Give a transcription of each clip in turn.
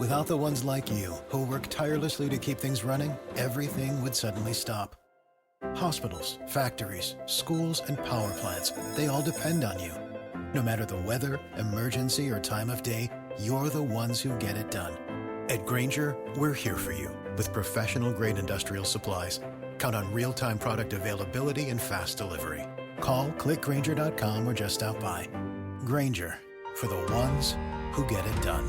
Without the ones like you, who work tirelessly to keep things running, everything would suddenly stop. Hospitals, factories, schools, and power plants, they all depend on you. No matter the weather, emergency, or time of day, you're the ones who get it done. At Grainger, we're here for you with professional-grade industrial supplies. Count on real-time product availability and fast delivery. Call, click Grainger.com, or just stop by. Grainger, for the ones who get it done.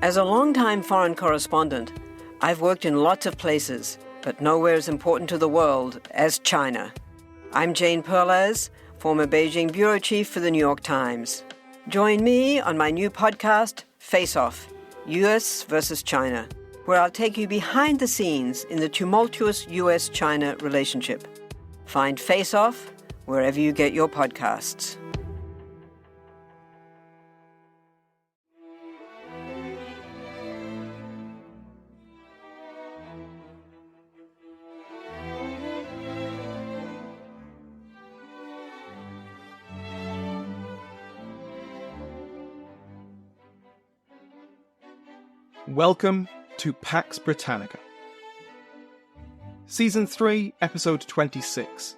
As a longtime foreign correspondent, I've worked in lots of places, but nowhere as important to the world as China. I'm Jane Perlez, former Beijing bureau chief for the New York Times. Join me on my new podcast, Face Off, US versus China, where I'll take you behind the scenes in the tumultuous US-China relationship. Find Face Off wherever you get your podcasts. Welcome to Pax Britannica. Season 3, Episode 26,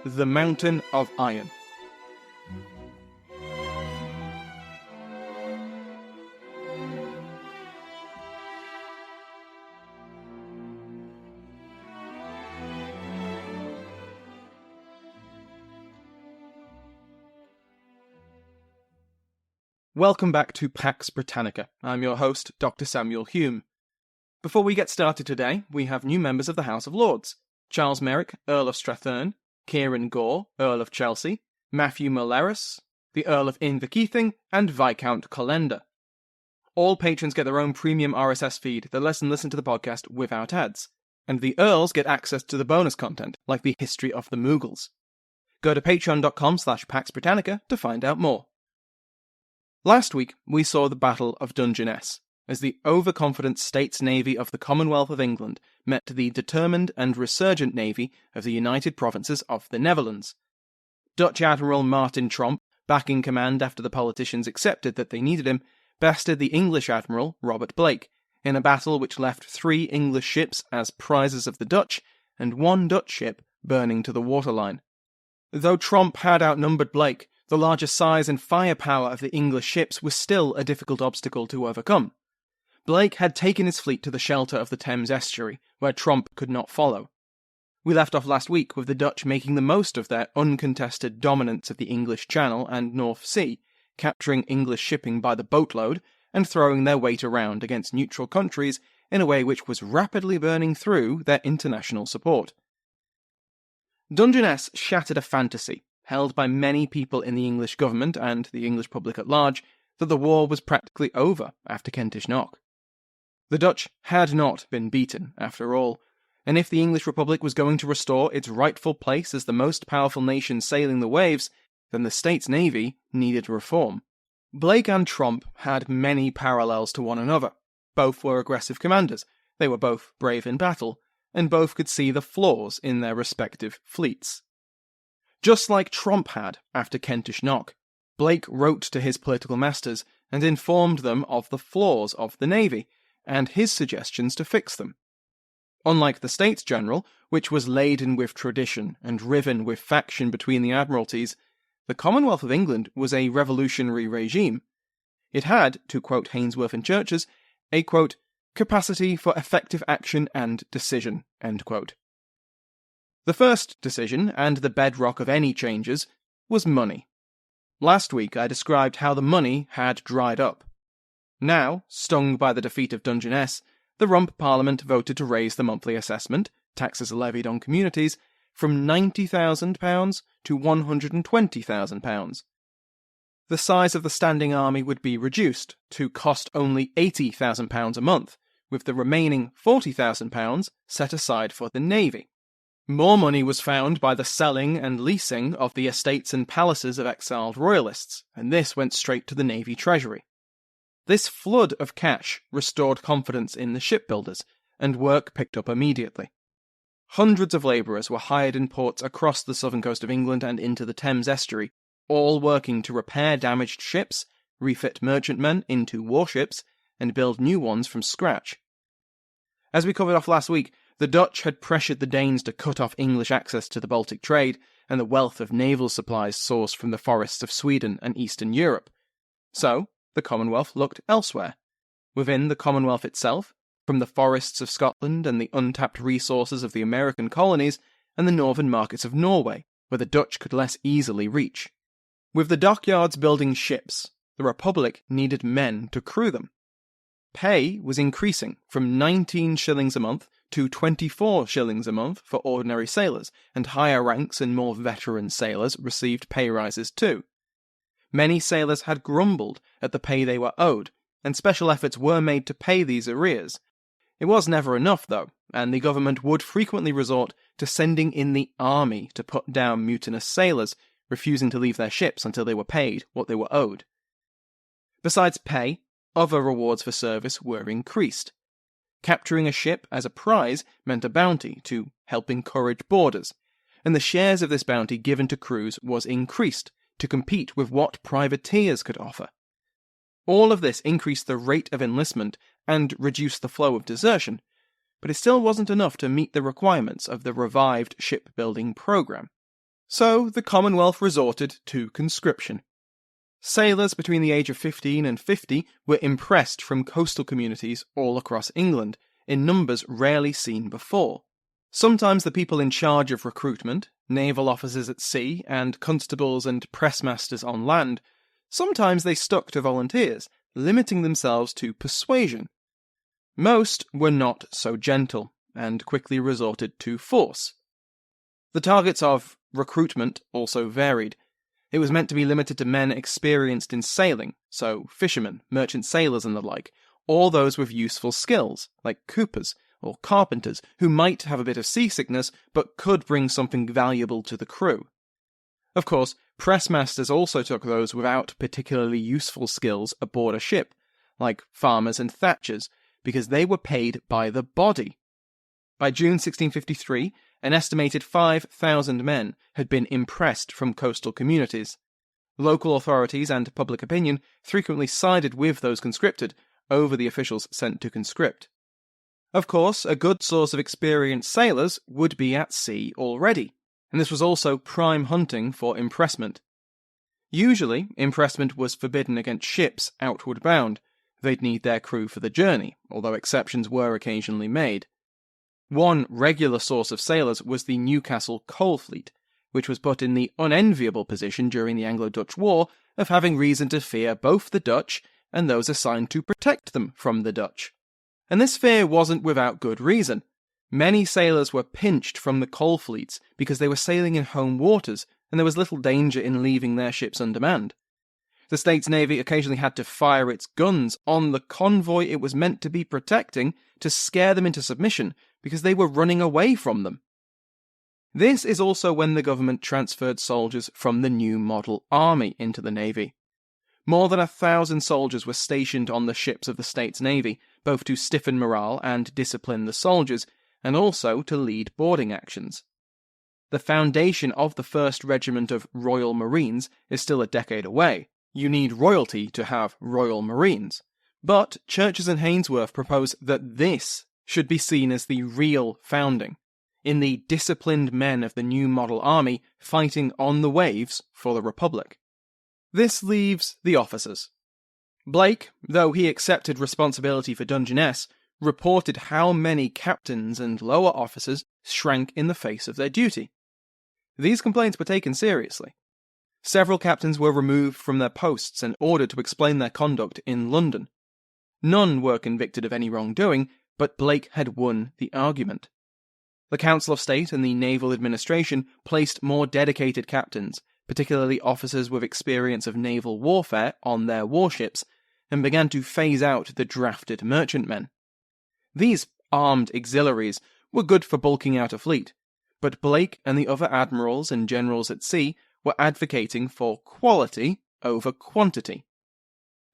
The Mountain of Iron. Welcome back to Pax Britannica. I'm your host, Dr. Samuel Hume. Before we get started today, we have new members of the House of Lords. Charles Merrick, Earl of Strathearn, Kieran Gore, Earl of Chelsea, Matthew Mulleris, the Earl of Inverkeithing, and Viscount Calendar. All patrons get their own premium RSS feed that lets them listen to the podcast without ads, and the Earls get access to the bonus content, like the history of the Mughals. Go to patreon.com/Pax Britannica to find out more. Last week, we saw the Battle of Dungeness, as the overconfident States Navy of the Commonwealth of England met the determined and resurgent navy of the United Provinces of the Netherlands. Dutch Admiral Martyn, back in command after the politicians accepted that they needed him, bested the English Admiral Robert Blake, in a battle which left 3 English ships as prizes of the Dutch, and 1 Dutch ship burning to the waterline. Though Tromp had outnumbered Blake, the larger size and firepower of the English ships was still a difficult obstacle to overcome. Blake had taken his fleet to the shelter of the Thames estuary, where Tromp could not follow. We left off last week with the Dutch making the most of their uncontested dominance of the English Channel and North Sea, capturing English shipping by the boatload and throwing their weight around against neutral countries in a way which was rapidly burning through their international support. Dungeness shattered a fantasy held by many people in the English government and the English public at large, that the war was practically over after Kentish Knock. The Dutch had not been beaten, after all, and if the English Republic was going to restore its rightful place as the most powerful nation sailing the waves, then the States Navy needed reform. Blake and Tromp had many parallels to one another. Both were aggressive commanders, they were both brave in battle, and both could see the flaws in their respective fleets. Just like Tromp had after Kentish Knock, Blake wrote to his political masters and informed them of the flaws of the navy, and his suggestions to fix them. Unlike the States General, which was laden with tradition and riven with faction between the admiralties, the Commonwealth of England was a revolutionary regime. It had, to quote Hainsworth and Churches, a, quote, capacity for effective action and decision, end quote. The first decision, and the bedrock of any changes, was money. Last week I described how the money had dried up. Now, stung by the defeat of Dungeness, the Rump Parliament voted to raise the monthly assessment, taxes levied on communities, from £90,000 to £120,000. The size of the standing army would be reduced to cost only £80,000 a month, with the remaining £40,000 set aside for the navy. More money was found by the selling and leasing of the estates and palaces of exiled royalists, and this went straight to the navy treasury. This flood of cash restored confidence in the shipbuilders, and work picked up immediately. Hundreds of labourers were hired in ports across the southern coast of England and into the Thames estuary, all working to repair damaged ships, refit merchantmen into warships, and build new ones from scratch. As we covered off last week, the Dutch had pressured the Danes to cut off English access to the Baltic trade and the wealth of naval supplies sourced from the forests of Sweden and Eastern Europe. So, the Commonwealth looked elsewhere. Within the Commonwealth itself, from the forests of Scotland and the untapped resources of the American colonies and the northern markets of Norway, where the Dutch could less easily reach. With the dockyards building ships, the Republic needed men to crew them. Pay was increasing from 19 shillings a month to 24 shillings a month for ordinary sailors, and higher ranks and more veteran sailors received pay rises too. Many sailors had grumbled at the pay they were owed, and special efforts were made to pay these arrears. It was never enough, though, and the government would frequently resort to sending in the army to put down mutinous sailors, refusing to leave their ships until they were paid what they were owed. Besides pay, other rewards for service were increased. Capturing a ship as a prize meant a bounty to help encourage boarders, and the shares of this bounty given to crews was increased to compete with what privateers could offer. All of this increased the rate of enlistment and reduced the flow of desertion, but it still wasn't enough to meet the requirements of the revived shipbuilding program. So the Commonwealth resorted to conscription. Sailors between the age of 15 and 50 were impressed from coastal communities all across England, in numbers rarely seen before. Sometimes the people in charge of recruitment, naval officers at sea, and constables and pressmasters on land, sometimes they stuck to volunteers, limiting themselves to persuasion. Most were not so gentle, and quickly resorted to force. The targets of recruitment also varied. It was meant to be limited to men experienced in sailing, so fishermen, merchant sailors and the like, or those with useful skills, like coopers or carpenters, who might have a bit of seasickness but could bring something valuable to the crew. Of course, pressmasters also took those without particularly useful skills aboard a ship, like farmers and thatchers, because they were paid by the body. By June 1653, an estimated 5,000 men had been impressed from coastal communities. Local authorities and public opinion frequently sided with those conscripted over the officials sent to conscript. Of course, a good source of experienced sailors would be at sea already, and this was also prime hunting for impressment. Usually, impressment was forbidden against ships outward bound. They'd need their crew for the journey, although exceptions were occasionally made. One regular source of sailors was the Newcastle coal fleet, which was put in the unenviable position during the Anglo-Dutch War of having reason to fear both the Dutch and those assigned to protect them from the Dutch. And this fear wasn't without good reason. Many sailors were pinched from the coal fleets because they were sailing in home waters, and there was little danger in leaving their ships undermanned. The States Navy occasionally had to fire its guns on the convoy it was meant to be protecting to scare them into submission because they were running away from them. This is also when the government transferred soldiers from the new model army into the Navy. More than 1,000 soldiers were stationed on the ships of the States Navy, both to stiffen morale and discipline the soldiers, and also to lead boarding actions. The foundation of the 1st Regiment of Royal Marines is still a decade away. You need royalty to have Royal Marines. But Churches and Hainsworth propose that this should be seen as the real founding, in the disciplined men of the new model army fighting on the waves for the Republic. This leaves the officers. Blake, though he accepted responsibility for Dungeness, reported how many captains and lower officers shrank in the face of their duty. These complaints were taken seriously. Several captains were removed from their posts and ordered to explain their conduct in London. None were convicted of any wrongdoing, but Blake had won the argument. The Council of State and the Naval Administration placed more dedicated captains, particularly officers with experience of naval warfare, on their warships, and began to phase out the drafted merchantmen. These armed auxiliaries were good for bulking out a fleet, but Blake and the other admirals and generals at sea were advocating for quality over quantity.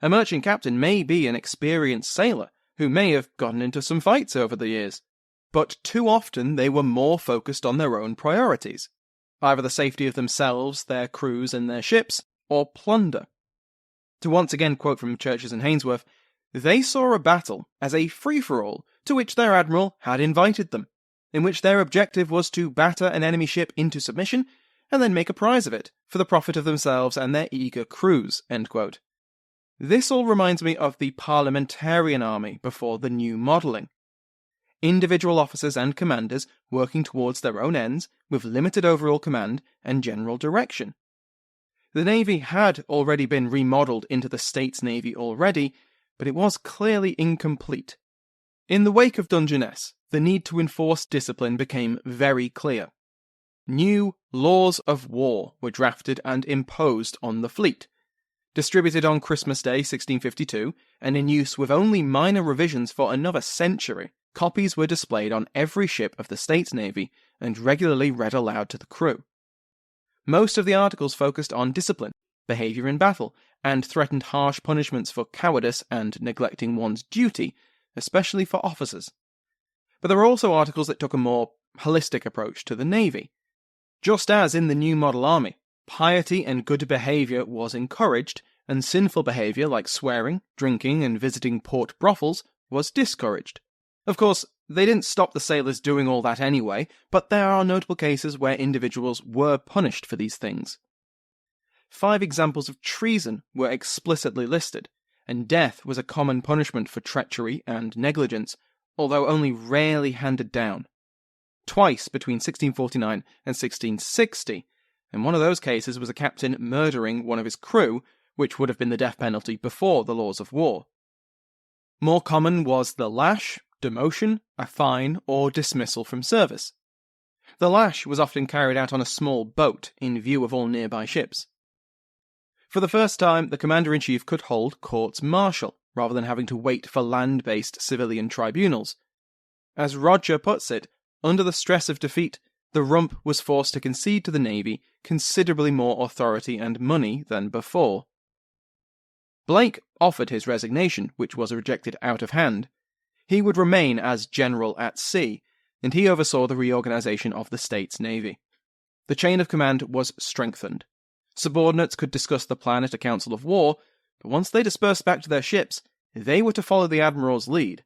A merchant captain may be an experienced sailor who may have gotten into some fights over the years, but too often they were more focused on their own priorities, either the safety of themselves, their crews and their ships, or plunder. To once again quote from Churches and Hainsworth, "They saw a battle as a free-for-all to which their admiral had invited them, in which their objective was to batter an enemy ship into submission and then make a prize of it for the profit of themselves and their eager crews." End quote. This all reminds me of the parliamentarian army before the new modelling. Individual officers and commanders working towards their own ends with limited overall command and general direction. The Navy had already been remodelled into the States Navy already, but it was clearly incomplete. In the wake of Dungeness, the need to enforce discipline became very clear. New laws of war were drafted and imposed on the fleet. Distributed on Christmas Day 1652, and in use with only minor revisions for another century, copies were displayed on every ship of the States Navy and regularly read aloud to the crew. Most of the articles focused on discipline, behaviour in battle, and threatened harsh punishments for cowardice and neglecting one's duty, especially for officers. But there were also articles that took a more holistic approach to the Navy. Just as in the new model army, piety and good behaviour was encouraged, and sinful behaviour like swearing, drinking, and visiting port brothels was discouraged. Of course, they didn't stop the sailors doing all that anyway, but there are notable cases where individuals were punished for these things. 5 examples of treason were explicitly listed, and death was a common punishment for treachery and negligence, although only rarely handed down. Twice between 1649 and 1660, and one of those cases was a captain murdering one of his crew, which would have been the death penalty before the laws of war. More common was the lash, demotion, a fine, or dismissal from service. The lash was often carried out on a small boat in view of all nearby ships. For the first time, the Commander-in-Chief could hold courts martial, rather than having to wait for land-based civilian tribunals. As Rodger puts it, under the stress of defeat, the Rump was forced to concede to the Navy considerably more authority and money than before. Blake offered his resignation, which was rejected out of hand. He would remain as General at Sea, and he oversaw the reorganisation of the States Navy. The chain of command was strengthened. Subordinates could discuss the plan at a council of war, but once they dispersed back to their ships, they were to follow the Admiral's lead.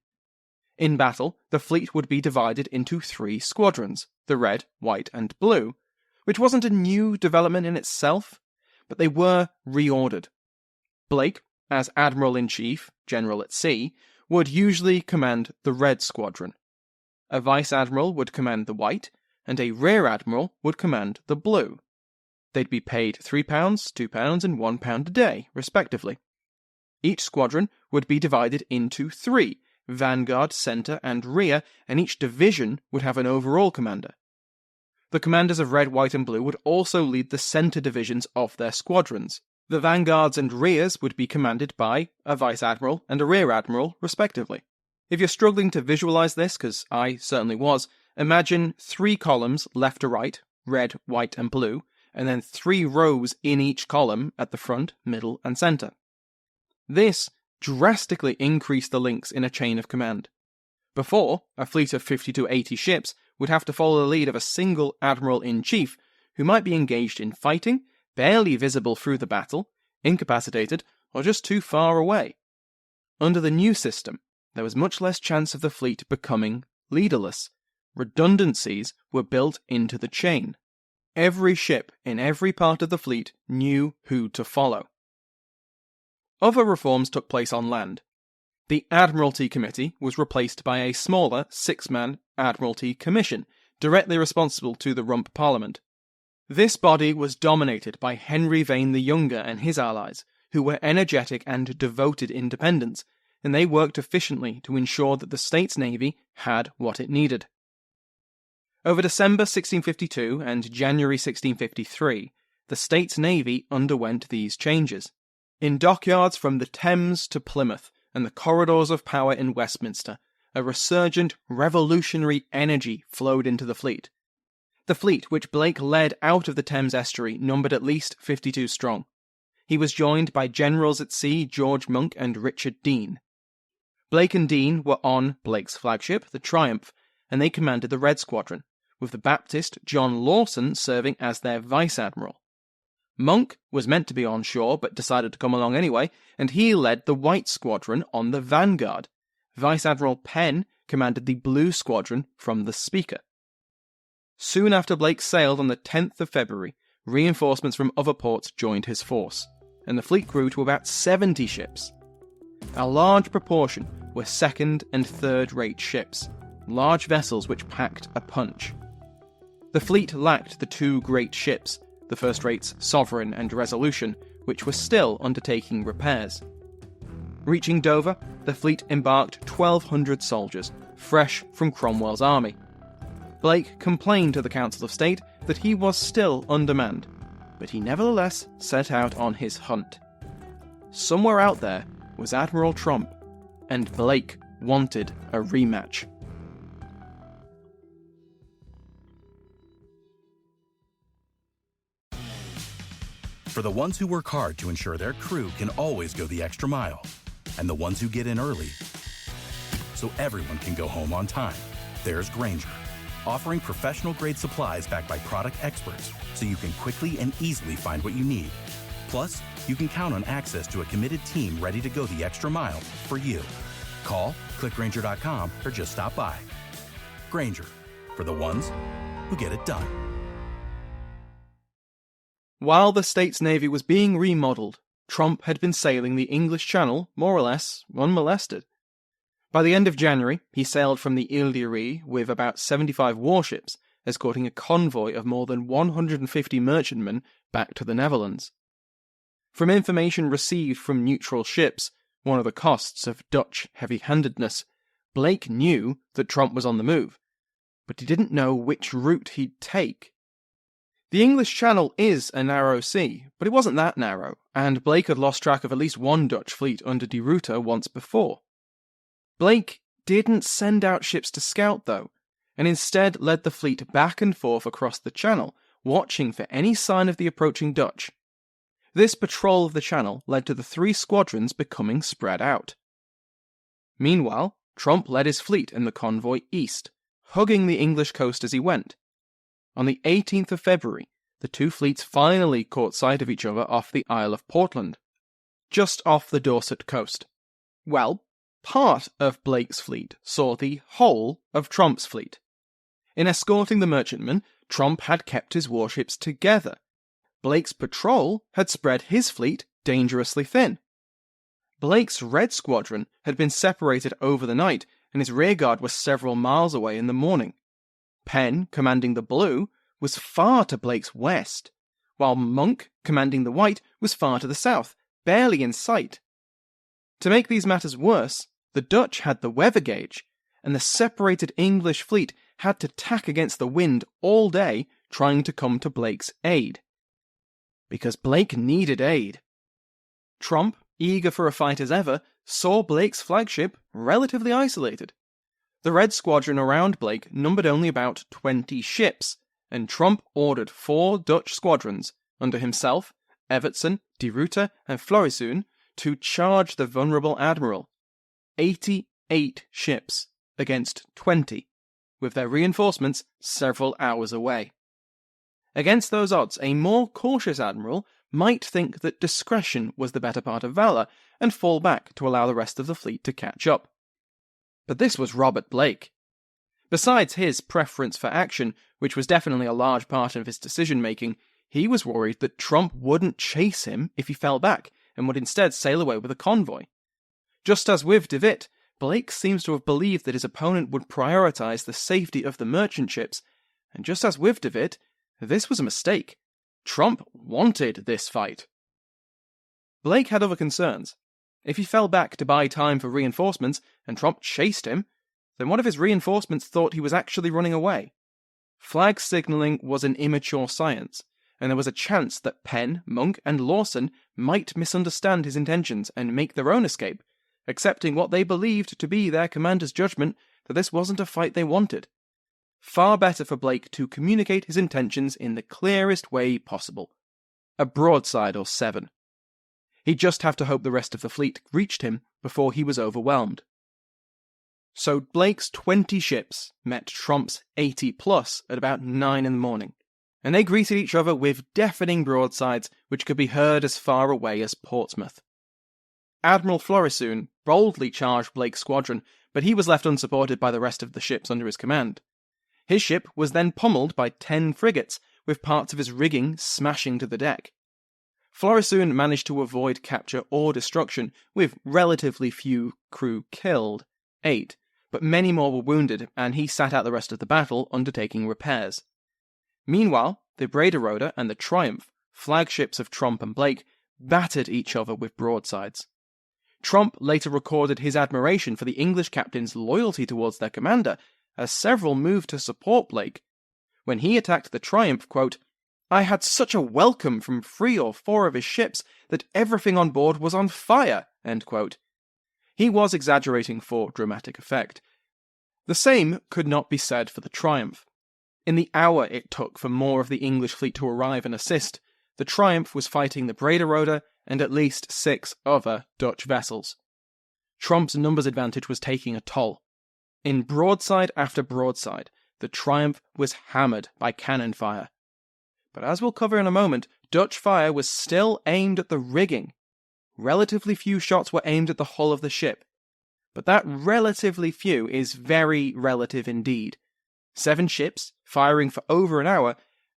In battle, the fleet would be divided into 3 squadrons, the red, white, and blue, which wasn't a new development in itself, but they were reordered. Blake, as Admiral-in-Chief, General at Sea, would usually command the red squadron. A vice-admiral would command the white, and a rear-admiral would command the blue. They'd be paid £3, £2, and £1 a day, respectively. Each squadron would be divided into 3, vanguard, centre, and rear, and each division would have an overall commander. The commanders of red, white, and blue would also lead the centre divisions of their squadrons. The vanguards and rears would be commanded by a vice-admiral and a rear-admiral, respectively. If you're struggling to visualise this, because I certainly was, imagine 3 columns left to right, red, white, and blue, and then 3 rows in each column at the front, middle, and centre. This drastically increased the links in a chain of command. Before, a fleet of 50 to 80 ships would have to follow the lead of a single Admiral-in-Chief, who might be engaged in fighting, barely visible through the battle, incapacitated, or just too far away. Under the new system, there was much less chance of the fleet becoming leaderless. Redundancies were built into the chain. Every ship in every part of the fleet knew who to follow. Other reforms took place on land. The Admiralty Committee was replaced by a smaller 6-man Admiralty Commission, directly responsible to the Rump Parliament. This body was dominated by Henry Vane the Younger and his allies, who were energetic and devoted independents, and they worked efficiently to ensure that the States Navy had what it needed. Over December 1652 and January 1653, the States Navy underwent these changes. In dockyards from the Thames to Plymouth and the corridors of power in Westminster, a resurgent, revolutionary energy flowed into the fleet. The fleet, which Blake led out of the Thames estuary, numbered at least 52 strong. He was joined by generals at sea George Monk and Richard Dean. Blake and Dean were on Blake's flagship, the Triumph, and they commanded the Red Squadron, with the Baptist John Lawson serving as their vice-admiral. Monk was meant to be on shore but decided to come along anyway, and he led the White Squadron on the vanguard. Vice Admiral Penn commanded the Blue Squadron from the Speaker. Soon after Blake sailed on the 10th of February, reinforcements from other ports joined his force, and the fleet grew to about 70 ships. A large proportion were second- and third-rate ships, large vessels which packed a punch. The fleet lacked the two great ships, the first-rates Sovereign and Resolution, which were still undertaking repairs. Reaching Dover, the fleet embarked 1,200 soldiers, fresh from Cromwell's army. Blake complained to the Council of State that he was still undermanned, but he nevertheless set out on his hunt. Somewhere out there was Admiral Tromp, and Blake wanted a rematch. For the ones who work hard to ensure their crew can always go the extra mile, and the ones who get in early so everyone can go home on time, there's Grainger, offering professional-grade supplies backed by product experts so you can quickly and easily find what you need. Plus, you can count on access to a committed team ready to go the extra mile for you. Call, click Grainger.com, or just stop by. Grainger, for the ones who get it done. While the States Navy was being remodeled, Tromp had been sailing the English Channel, more or less, unmolested. By the end of January, he sailed from the Ile de Ré with about 75 warships, escorting a convoy of more than 150 merchantmen back to the Netherlands. From information received from neutral ships, one of the costs of Dutch heavy-handedness, Blake knew that Tromp was on the move, but he didn't know which route he'd take. The English Channel is a narrow sea, but it wasn't that narrow, and Blake had lost track of at least one Dutch fleet under de Ruyter once before. Blake didn't send out ships to scout, though, and instead led the fleet back and forth across the Channel, watching for any sign of the approaching Dutch. This patrol of the Channel led to the three squadrons becoming spread out. Meanwhile, Tromp led his fleet and the convoy east, hugging the English coast as he went. On the 18th of February, the two fleets finally caught sight of each other off the Isle of Portland, just off the Dorset coast. Well, part of Blake's fleet saw the whole of Tromp's fleet. In escorting the merchantmen, Tromp had kept his warships together. Blake's patrol had spread his fleet dangerously thin. Blake's Red Squadron had been separated over the night, and his rearguard was several miles away in the morning. Penn, commanding the Blue, was far to Blake's west, while Monk, commanding the White, was far to the south, barely in sight. To make these matters worse, the Dutch had the weather gauge, and the separated English fleet had to tack against the wind all day trying to come to Blake's aid. Because Blake needed aid. Tromp, eager for a fight as ever, saw Blake's flagship relatively isolated. The Red Squadron around Blake numbered only about 20 ships, and Tromp ordered 4 Dutch squadrons, under himself, Evertsen, de Ruyter, and Florisoen, to charge the vulnerable admiral. 88 ships against 20, with their reinforcements several hours away. Against those odds, a more cautious admiral might think that discretion was the better part of valour, and fall back to allow the rest of the fleet to catch up. But this was Robert Blake. Besides his preference for action, which was definitely a large part of his decision-making, he was worried that Tromp wouldn't chase him if he fell back, and would instead sail away with a convoy. Just as with de Witt, Blake seems to have believed that his opponent would prioritise the safety of the merchant ships, and just as with de Witt, this was a mistake. Tromp wanted this fight. Blake had other concerns. If he fell back to buy time for reinforcements, and Tromp chased him, then one of his reinforcements thought he was actually running away. Flag signalling was an immature science, and there was a chance that Penn, Monk, and Lawson might misunderstand his intentions and make their own escape, accepting what they believed to be their commander's judgment that this wasn't a fight they wanted. Far better for Blake to communicate his intentions in the clearest way possible. A broadside or 7. He'd just have to hope the rest of the fleet reached him before he was overwhelmed. So Blake's 20 ships met Tromp's 80 plus at about 9 in the morning, and they greeted each other with deafening broadsides which could be heard as far away as Portsmouth. Admiral Florisoun boldly charged Blake's squadron, but he was left unsupported by the rest of the ships under his command. His ship was then pummelled by 10 frigates, with parts of his rigging smashing to the deck. Florisoun managed to avoid capture or destruction, with relatively few crew killed, 8, but many more were wounded, and he sat out the rest of the battle undertaking repairs. Meanwhile, the Brederode and the Triumph, flagships of Tromp and Blake, battered each other with broadsides. Tromp later recorded his admiration for the English captain's loyalty towards their commander, as several moved to support Blake. When he attacked the Triumph, quote, "I had such a welcome from 3 or 4 of his ships that everything on board was on fire," end quote. He was exaggerating for dramatic effect. The same could not be said for the Triumph. In the hour it took for more of the English fleet to arrive and assist, the Triumph was fighting the Brederode and at least 6 other Dutch vessels. Tromp's numbers advantage was taking a toll. In broadside after broadside, the Triumph was hammered by cannon fire. But as we'll cover in a moment, Dutch fire was still aimed at the rigging. Relatively few shots were aimed at the hull of the ship. But that relatively few is very relative indeed. 7 ships, firing for over an hour,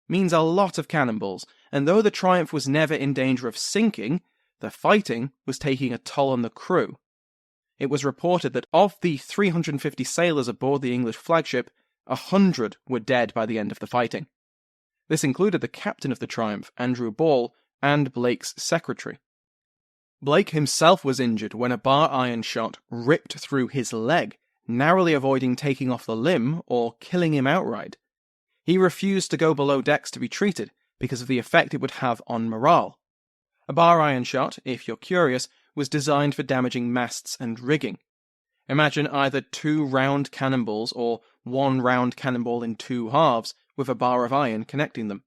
means a lot of cannonballs, and though the Triumph was never in danger of sinking, the fighting was taking a toll on the crew. It was reported that of the 350 sailors aboard the English flagship, 100 were dead by the end of the fighting. This included the captain of the Triumph, Andrew Ball, and Blake's secretary. Blake himself was injured when a bar iron shot ripped through his leg, narrowly avoiding taking off the limb or killing him outright. He refused to go below decks to be treated because of the effect it would have on morale. A bar iron shot, if you're curious, was designed for damaging masts and rigging. Imagine either 2 round cannonballs or 1 round cannonball in 2 halves with a bar of iron connecting them.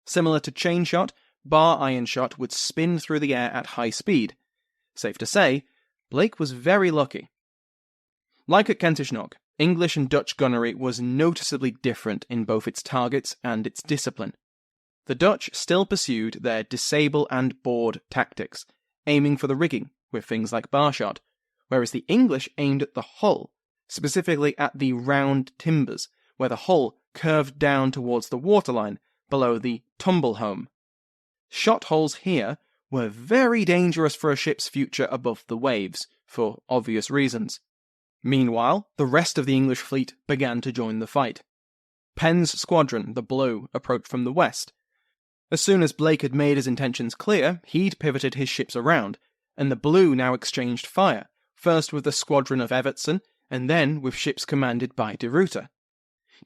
Similar to chain shot, bar iron shot would spin through the air at high speed. Safe to say, Blake was very lucky. Like at Kentish Knock, English and Dutch gunnery was noticeably different in both its targets and its discipline. The Dutch still pursued their disable and board tactics, aiming for the rigging with things like bar shot, whereas the English aimed at the hull, specifically at the round timbers, where the hull curved down towards the waterline below the tumble home. Shot holes here were very dangerous for a ship's future above the waves, for obvious reasons. Meanwhile, the rest of the English fleet began to join the fight. Penn's squadron, the Blue, approached from the west. As soon as Blake had made his intentions clear, he'd pivoted his ships around, and the Blue now exchanged fire, first with the squadron of Evertson, and then with ships commanded by De Ruyter.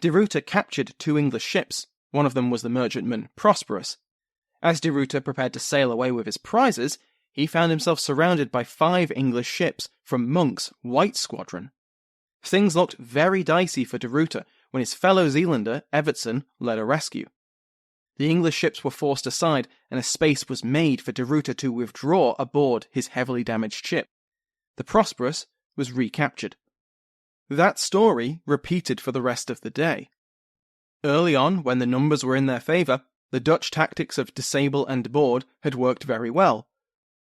De Ruyter captured 2 English ships, one of them was the merchantman Prosperous. As De Ruyter prepared to sail away with his prizes, he found himself surrounded by 5 English ships from Monk's White Squadron. Things looked very dicey for De Ruyter when his fellow Zealander, Evertson, led a rescue. The English ships were forced aside, and a space was made for De Ruyter to withdraw aboard his heavily damaged ship. The Prosperous was recaptured. That story repeated for the rest of the day. Early on, when the numbers were in their favour, the Dutch tactics of disable and board had worked very well.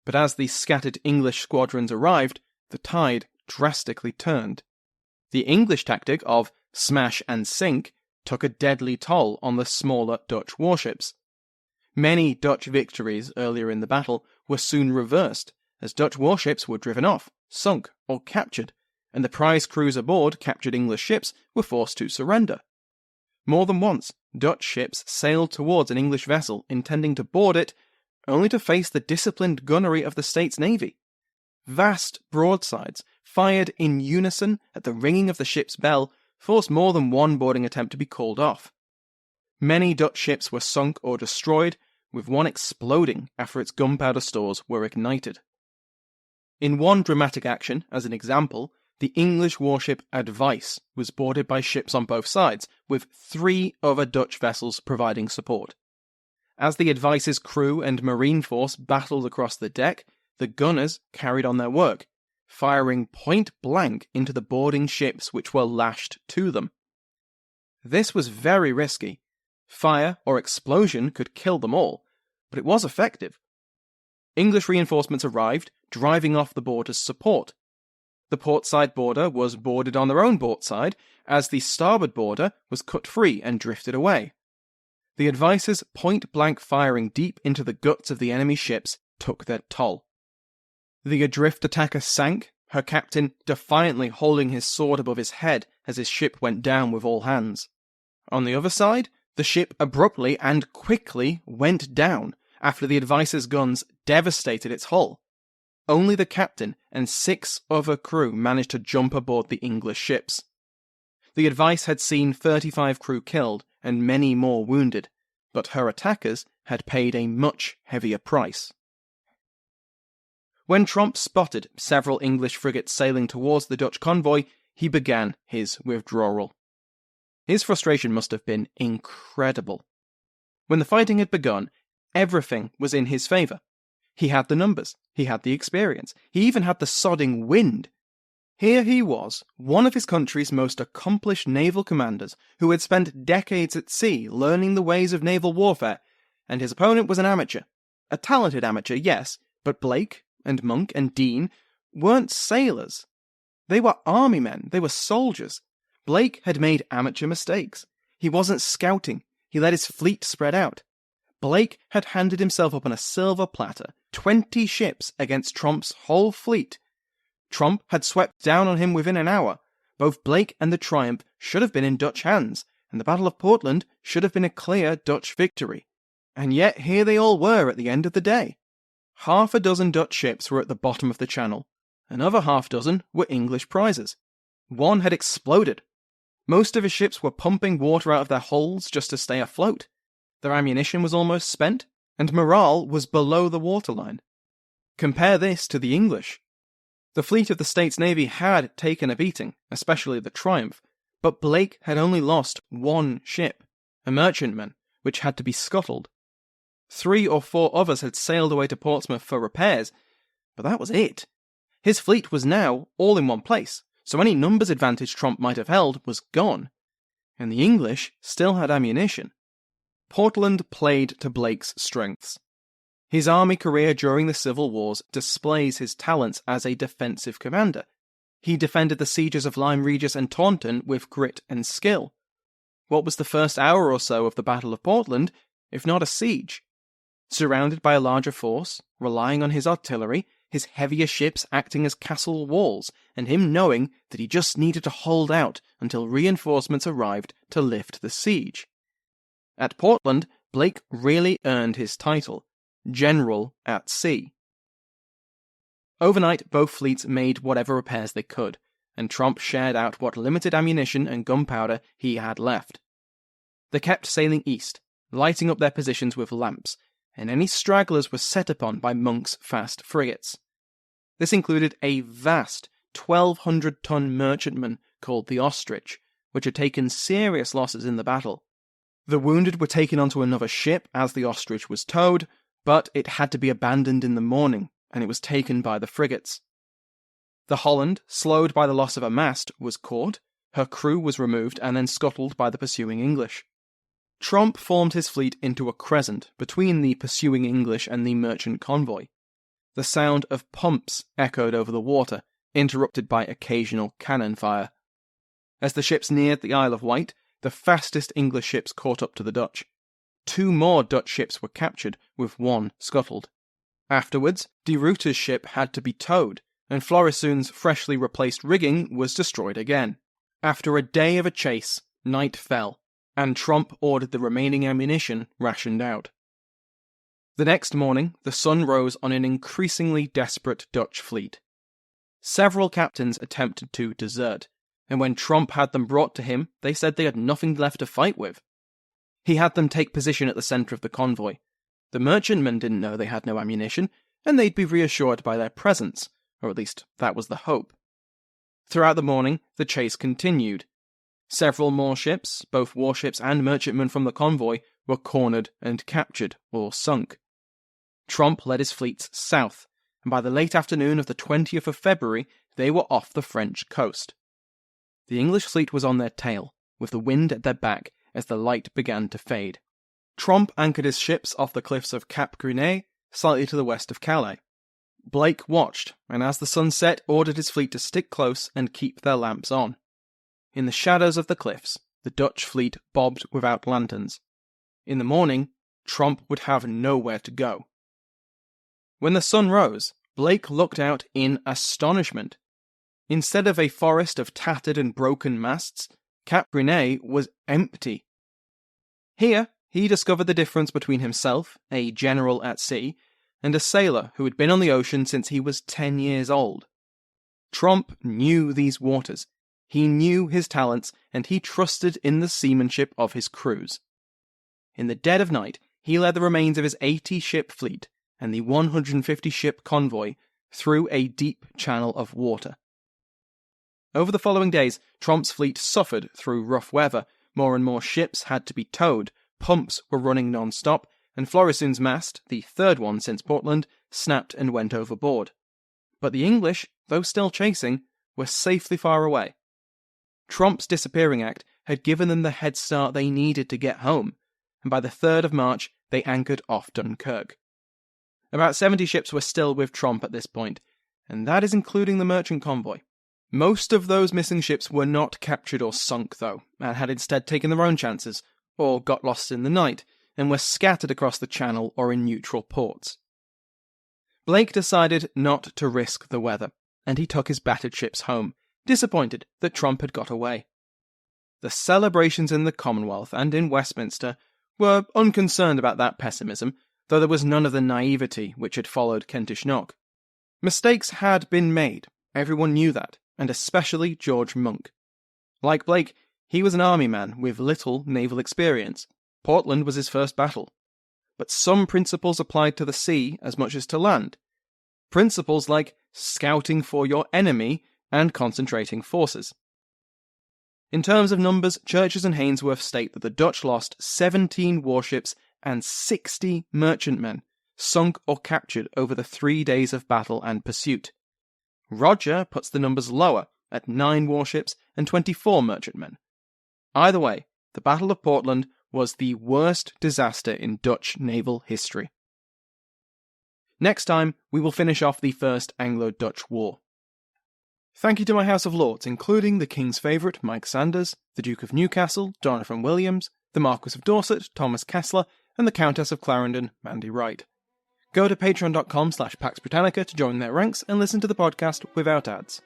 But as the scattered English squadrons arrived, the tide drastically turned. The English tactic of smash and sink took a deadly toll on the smaller Dutch warships. Many Dutch victories earlier in the battle were soon reversed, as Dutch warships were driven off, sunk, or captured, and the prize crews aboard captured English ships were forced to surrender. More than once, Dutch ships sailed towards an English vessel intending to board it, only to face the disciplined gunnery of the States Navy. Vast broadsides, fired in unison at the ringing of the ship's bell, forced more than one boarding attempt to be called off. Many Dutch ships were sunk or destroyed, with one exploding after its gunpowder stores were ignited. In one dramatic action, as an example, the English warship Advice was boarded by ships on both sides, with 3 other Dutch vessels providing support. As the Advice's crew and marine force battled across the deck, the gunners carried on their work, firing point-blank into the boarding ships which were lashed to them. This was very risky, Fire or explosion could kill them all, but it was effective. English reinforcements arrived, driving off the boarder's support. The portside boarder was boarded on their own portside, as the starboard boarder was cut free and drifted away. The advice's point-blank firing deep into the guts of the enemy ships took their toll. The adrift attacker sank, her captain defiantly holding his sword above his head as his ship went down with all hands. On the other side, the ship abruptly and quickly went down after the advice's guns devastated its hull. Only the captain and 6 other crew managed to jump aboard the English ships. The advice had seen 35 crew killed and many more wounded, but her attackers had paid a much heavier price. When Tromp spotted several English frigates sailing towards the Dutch convoy, he began his withdrawal. His frustration must have been incredible. When the fighting had begun, everything was in his favour. He had the numbers, he had the experience, he even had the sodding wind. Here he was, one of his country's most accomplished naval commanders, who had spent decades at sea learning the ways of naval warfare, and his opponent was an amateur. A talented amateur, yes, but Blake and Monk and Dean weren't sailors. They were army men, they were soldiers. Blake had made amateur mistakes. He wasn't scouting, he let his fleet spread out. Blake had handed himself up on a silver platter, 20 ships against Tromp's whole fleet. Tromp had swept down on him within an hour. Both Blake and the Triumph should have been in Dutch hands, and the Battle of Portland should have been a clear Dutch victory. And yet here they all were at the end of the day. Half a dozen Dutch ships were at the bottom of the channel. Another half dozen were English prizes. One had exploded. Most of his ships were pumping water out of their hulls just to stay afloat. Their ammunition was almost spent, and morale was below the waterline. Compare this to the English. The fleet of the States Navy had taken a beating, especially the Triumph, but Blake had only lost 1 ship, a merchantman, which had to be scuttled. 3 or 4 others had sailed away to Portsmouth for repairs, but that was it. His fleet was now all in one place, so any numbers advantage Tromp might have held was gone, and the English still had ammunition. Portland played to Blake's strengths. His army career during the Civil Wars displays his talents as a defensive commander. He defended the sieges of Lyme Regis and Taunton with grit and skill. What was the first hour or so of the Battle of Portland, if not a siege? Surrounded by a larger force, relying on his artillery, his heavier ships acting as castle walls, and him knowing that he just needed to hold out until reinforcements arrived to lift the siege. At Portland, Blake really earned his title, General at Sea. Overnight, both fleets made whatever repairs they could, and Tromp shared out what limited ammunition and gunpowder he had left. They kept sailing east, lighting up their positions with lamps, and any stragglers were set upon by Monk's fast frigates. This included a vast 1,200-ton merchantman called the Ostrich, which had taken serious losses in the battle. The wounded were taken onto another ship as the Ostrich was towed, but it had to be abandoned in the morning, and it was taken by the frigates. The Holland, slowed by the loss of a mast, was caught, her crew was removed and then scuttled by the pursuing English. Tromp formed his fleet into a crescent between the pursuing English and the merchant convoy. The sound of pumps echoed over the water, interrupted by occasional cannon fire. As the ships neared the Isle of Wight, the fastest English ships caught up to the Dutch. 2 more Dutch ships were captured, with 1 scuttled. Afterwards, De Ruyter's ship had to be towed, and Florisoun's freshly replaced rigging was destroyed again. After a day of a chase, night fell, and Tromp ordered the remaining ammunition rationed out. The next morning, the sun rose on an increasingly desperate Dutch fleet. Several captains attempted to desert, and when Tromp had them brought to him, they said they had nothing left to fight with. He had them take position at the centre of the convoy. The merchantmen didn't know they had no ammunition, and they'd be reassured by their presence, or at least that was the hope. Throughout the morning, the chase continued. Several more ships, both warships and merchantmen from the convoy, were cornered and captured, or sunk. Tromp led his fleets south, and by the late afternoon of the 20th of February, they were off the French coast. The English fleet was on their tail, with the wind at their back, as the light began to fade. Tromp anchored his ships off the cliffs of Cap Gris-Nez, slightly to the west of Calais. Blake watched, and as the sun set, ordered his fleet to stick close and keep their lamps on. In the shadows of the cliffs, the Dutch fleet bobbed without lanterns. In the morning, Tromp would have nowhere to go. When the sun rose, Blake looked out in astonishment. Instead of a forest of tattered and broken masts, Cap Gris-Nez was empty. Here, he discovered the difference between himself, a general at sea, and a sailor who had been on the ocean since he was 10 years old. Tromp knew these waters. He knew his talents, and he trusted in the seamanship of his crews. In the dead of night, he led the remains of his 80-ship fleet and the 150-ship convoy through a deep channel of water. Over the following days, Tromp's fleet suffered through rough weather. More and more ships had to be towed, pumps were running non-stop, and Florisun's mast, the third one since Portland, snapped and went overboard. But the English, though still chasing, were safely far away. Tromp's disappearing act had given them the head start they needed to get home, and by the 3rd of March they anchored off Dunkirk. About 70 ships were still with Tromp at this point, and that is including the merchant convoy. Most of those missing ships were not captured or sunk, though, and had instead taken their own chances, or got lost in the night, and were scattered across the channel or in neutral ports. Blake decided not to risk the weather, and he took his battered ships home, disappointed that Tromp had got away. The celebrations in the Commonwealth and in Westminster were unconcerned about that pessimism, though there was none of the naivety which had followed Kentish Knock. Mistakes had been made, everyone knew that, and especially George Monk. Like Blake, he was an army man with little naval experience. Portland was his first battle. But some principles applied to the sea as much as to land. Principles like scouting for your enemy and concentrating forces. In terms of numbers, Churches and Hainsworth state that the Dutch lost 17 warships and 60 merchantmen, sunk or captured over the 3 days of battle and pursuit. Rodger puts the numbers lower, at 9 warships and 24 merchantmen. Either way, the Battle of Portland was the worst disaster in Dutch naval history. Next time, we will finish off the First Anglo-Dutch War. Thank you to my House of Lords, including the King's favourite, Mike Sanders, the Duke of Newcastle, Jonathan Williams, the Marquis of Dorset, Thomas Kessler, and the Countess of Clarendon, Mandy Wright. Go to patreon.com/Pax Britannica to join their ranks and listen to the podcast without ads.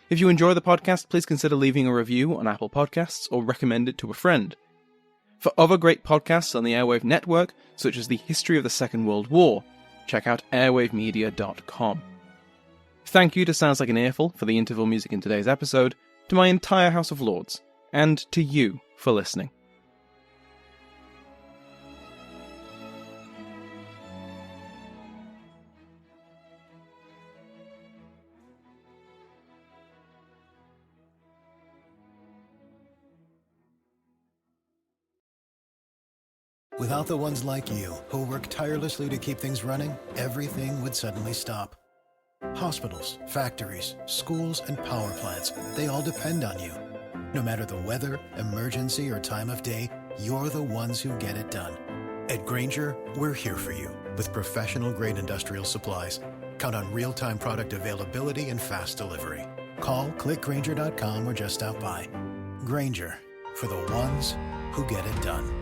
If you enjoy the podcast, please consider leaving a review on Apple Podcasts or recommend it to a friend. For other great podcasts on the Airwave Network, such as the History of the Second World War, check out airwavemedia.com. Thank you to Sounds Like an Earful for the interval music in today's episode, to my entire House of Lords, and to you for listening. Without the ones like you, who work tirelessly to keep things running, everything would suddenly stop. Hospitals, factories, schools, and power plants, they all depend on you. No matter the weather, emergency, or time of day, you're the ones who get it done. At Grainger, we're here for you with professional-grade industrial supplies. Count on real-time product availability and fast delivery. Call, click Grainger.com, or just stop by. Grainger, for the ones who get it done.